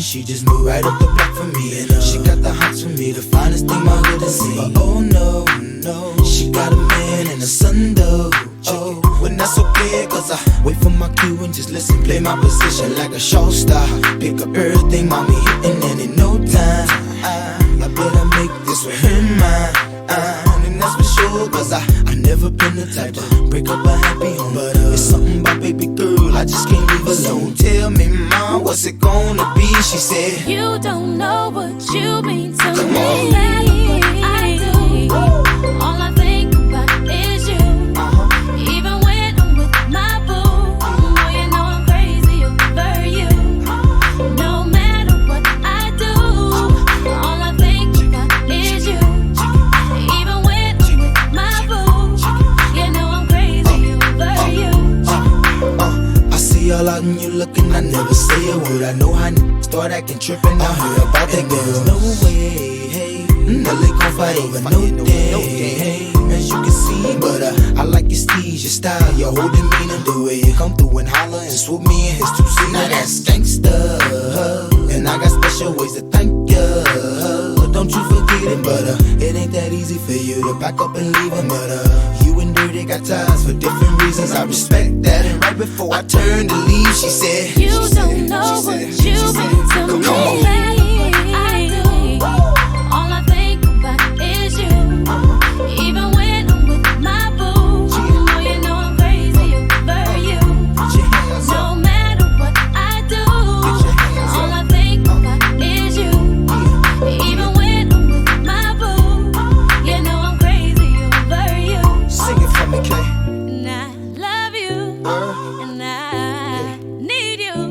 She just moved right up the block for me, and she got the hots for me, the finest thing my hood has seen. But oh no, no, she got a man and a son though. Oh, but that's okay, cause I wait for my cue and just listen, play my position like a show star. Pick up everything, mommy hitting, and in no time I better make this with her mine. And that's for sure, cause I never been the type to break up a happy home. But it's something about baby girl, I just can't leave alone. Tell me, mom, what's it gonna be? She said, you don't know what you mean to come me. on. I do. All I think about is you. Even when I'm with my boo, oh, you know I'm crazy over you. No matter what I do, all I think about is you. Even when I'm with my boo, you know I'm crazy over you. I see all out and you looking, I never say a word. I know how start acting trippin', I heard about that girl. No way, hey, Nelly gon' fight over no day, hey, as you can see. But I like your steez, your style, your whole demeanor, the way you come through and holler and swoop me in his two-seater. Now that's gangsta, and I got special ways to thank ya. Don't you forget it, but it ain't that easy for you to back up and leave him. But you and Dirty got ties for different reasons. I respect that. And right before I turned to leave, she said, you don't know what you mean to me. Come on. I do. All I think about is you. Even when I'm with my boo, oh, you know I'm crazy over you. No matter what I do, all I think about is you. Even when I'm with my boo, you know I'm crazy over you. Sing it for me, Clay. And I love you, and I need you.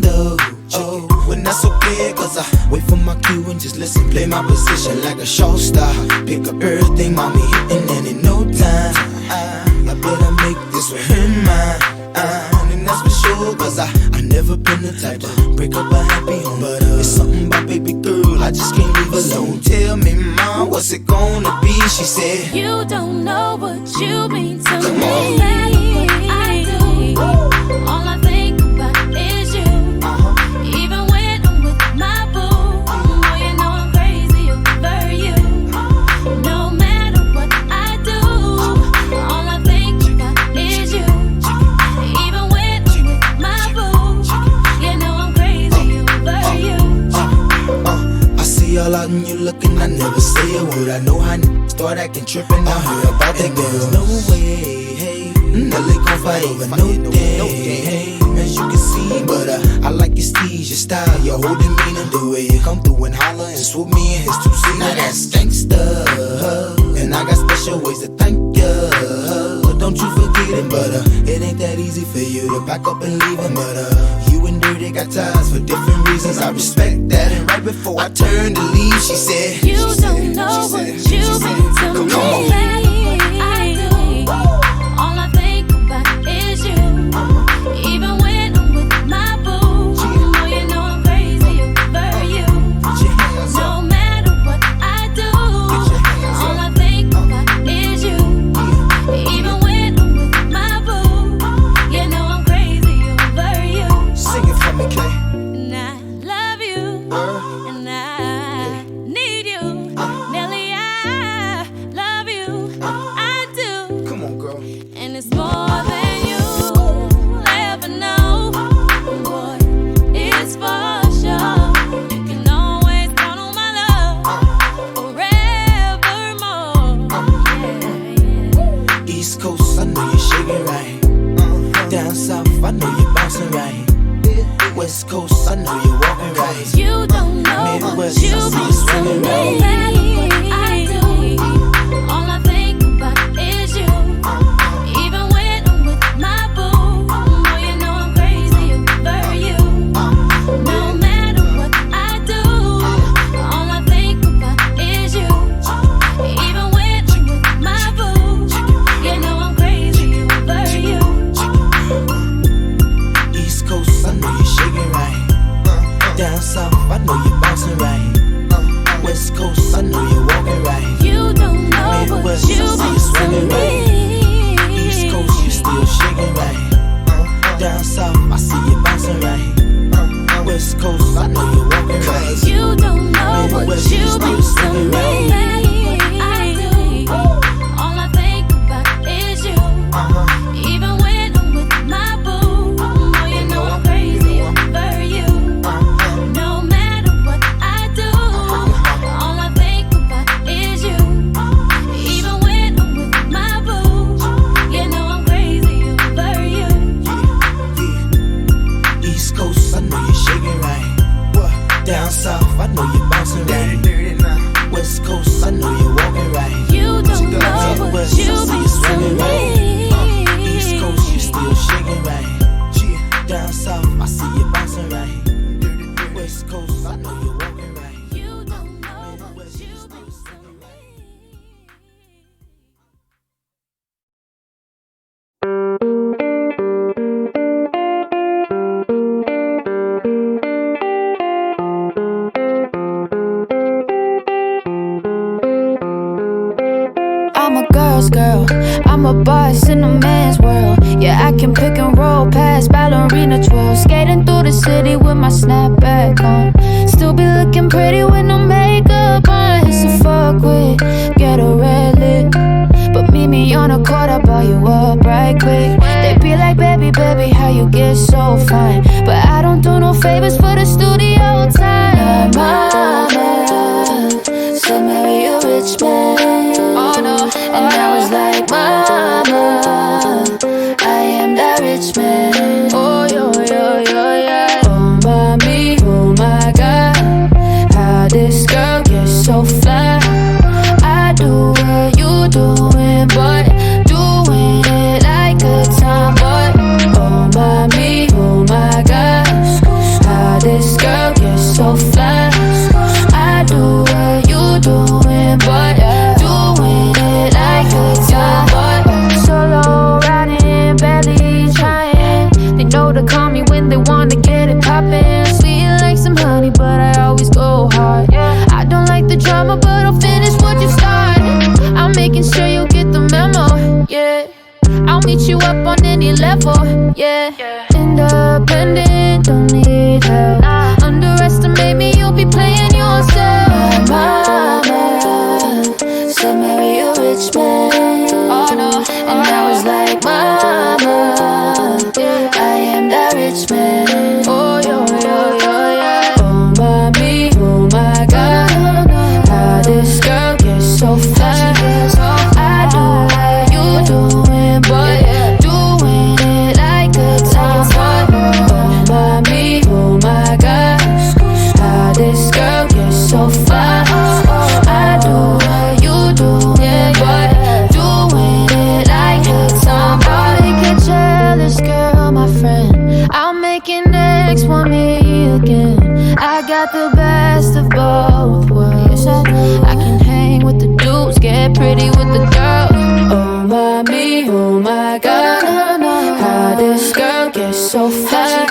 gangster. Oh, when that's so clear, cause I wait for my cue and just listen. Play my position like a show star. Pick up everything, mommy hitting, and in no time I better make this with him mine. And that's for sure, cause I never been the type to break up a happy home. But it's something about baby girl, I just can't leave alone. Tell me, mom, what's it gonna be? She said, you don't know what you mean to Come me. on. No matter what I do, all I think about is you. Even when I'm with my boo, oh, you know I'm crazy over you. No matter what I do, all I think about is you. Even when I'm with my boo, you know I'm crazy over you. I see all out and you looking, I never say a word. I know how start acting trippin', I heard about that girl. No way, hey, Nelly gon' fight over no day, hey, as you can see. But I like your steez, your style, your whole demeanor, the way you come through and holler and swoop me in his two-seater. Now that's gangsta, and I got special ways to thank ya. Don't you forget it, but it ain't that easy for you to back up and leave him. But you and Dirty got ties for different reasons. I respect that. And right before I turned to leave, she said, you don't know what you mean to me. Come on. No matter what I do, all I think about is you. Even when I'm with my boo, oh, you know I'm crazy over you. No matter what I do, all I think about is you. Even when I'm with my boo, you know I'm crazy over you. Sing it for me, Kay. And I love you, and I need you. Nelly, I love you, I do. Come on, girl. And it's more than you'll ever know. Boy, it's for sure. You can always count on my love forevermore. Yeah. East Coast, I know you're shaking right. Down South, I know you're bouncing right. West Coast, I know you're walking right. You don't know what Midwest, you I see mean you swinging to right. me. No matter what I do, all I think about is you. Even when I'm with my boo, oh, you know I'm crazy over you. No matter what I do, all I think about is you. Even when I'm with my boo, you know I'm crazy over you. East Coast, I know you're shaking right. Down South, I know you're bouncing right. West Coast, I know you're walking right. You don't know what Midwest, you I see you mean swinging to right. me. East Coast, you still shaking right. Down South, I see you bouncing right. West Coast, I know you're walking right. You don't know what Midwest, you still mean to swinging me. right. No matter what I do, all I think about is you. Even when I'm with my boo, oh, you know I'm crazy over you. No matter what I do, all I think about is you. Even when I'm with my boo, you know I'm crazy over you. Yeah. East Coast, I know you're shaking right. Down South, I know you're bouncing right. West Coast, I know you're walking right. You don't know what Midwest, you I see mean you swinging to right. me. East Coast, you still shaking right. Down South, I see you bouncing right. West Coast, I know you're walking right. You don't know what you mean to me. I'm a girl's girl, I'm a boss in a man's world. Yeah, I can pick and roll past ballerina twirls. Skating through the city with my snapback on. Still be looking pretty with no makeup on. It's a fuck with, get a red lip. But meet me on a court, I'll buy you up right quick. They be like, baby, baby, how you get so fine? But I don't do no favors for the studio time. My mama said marry a rich man. Oh no. And I was like, mama, I am that rich man. Oh, yo, yo, yo, yeah. Oh, mommy, oh my God, how this girl gets so fly. I do what you doing, but doing it like a tomboy. Oh, mommy, oh my God, got the best of both worlds. I can hang with the dudes, get pretty with the girls. Oh my me, oh my God, how this girl gets so fat.